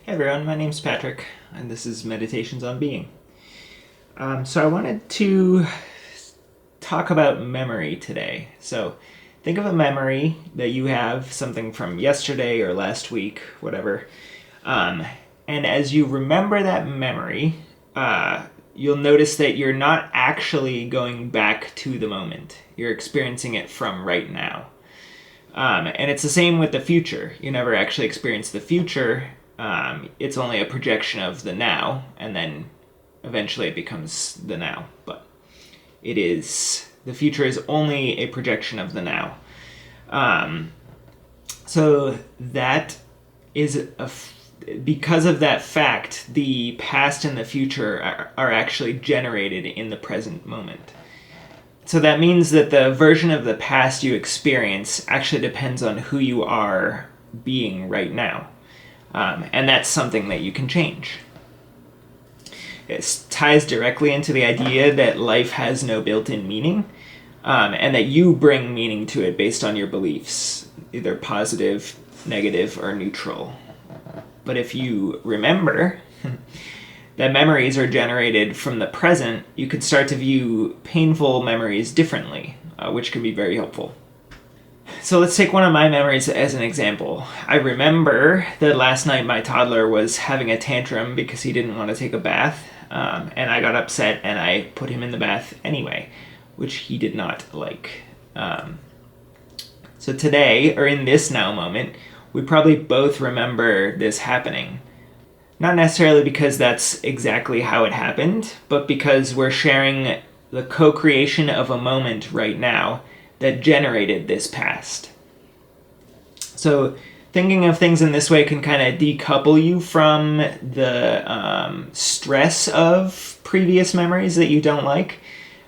Hey everyone, my name's Patrick, and this is Meditations on Being. So I wanted to talk about memory today. So think of a memory that you have, something from yesterday or last week, whatever. And as you remember that memory, you'll notice that you're not actually going back to the moment. You're experiencing it from right now. And it's the same with the future. You never actually experience the future. It's only a projection of the now, and then eventually it becomes the now. But the future is only a projection of the now. So that is because of that fact, the past and the future are actually generated in the present moment. So that means that the version of the past you experience actually depends on who you are being right now. And that's something that you can change. It ties directly into the idea that life has no built-in meaning, and that you bring meaning to it based on your beliefs, either positive, negative, or neutral. But if you remember that memories are generated from the present, you could start to view painful memories differently, which can be very helpful. So let's take one of my memories as an example. I remember that last night my toddler was having a tantrum because he didn't want to take a bath, and I got upset and I put him in the bath anyway, which he did not like. So today, or in this now moment, we probably both remember this happening. Not necessarily because that's exactly how it happened, but because we're sharing the co-creation of a moment right now that generated this past. So thinking of things in this way can kind of decouple you from the stress of previous memories that you don't like,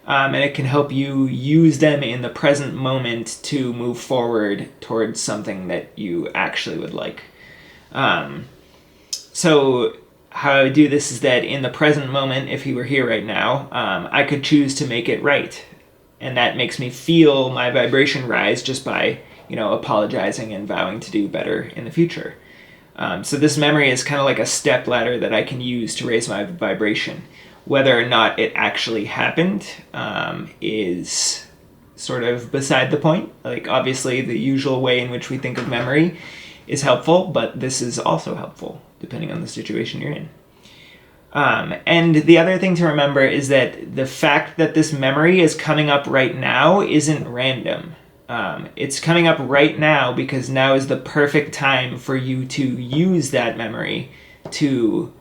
and it can help you use them in the present moment to move forward towards something that you actually would like. So how I would do this is that in the present moment, if he were here right now, I could choose to make it right. And that makes me feel my vibration rise just by, apologizing and vowing to do better in the future. So this memory is kind of like a step ladder that I can use to raise my vibration. Whether or not it actually happened is sort of beside the point. Like, obviously, the usual way in which we think of memory is helpful, but this is also helpful, depending on the situation you're in. And the other thing to remember is that the fact that this memory is coming up right now isn't random. It's coming up right now because now is the perfect time for you to use that memory to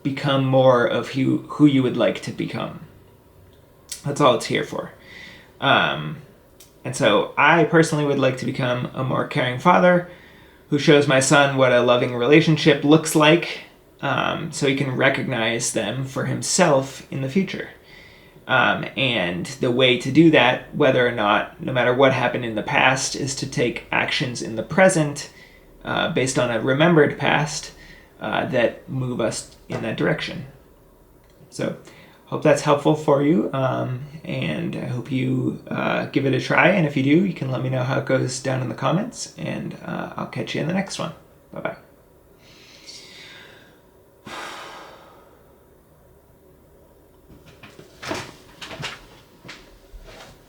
become more of who you would like to become. That's all it's here for. And so I personally would like to become a more caring father who shows my son what a loving relationship looks like, so he can recognize them for himself in the future. And the way to do that, whether or not, no matter what happened in the past, is to take actions in the present based on a remembered past that move us in that direction. So hope that's helpful for you, and I hope you give it a try. And if you do, you can let me know how it goes down in the comments, and I'll catch you in the next one. Bye-bye.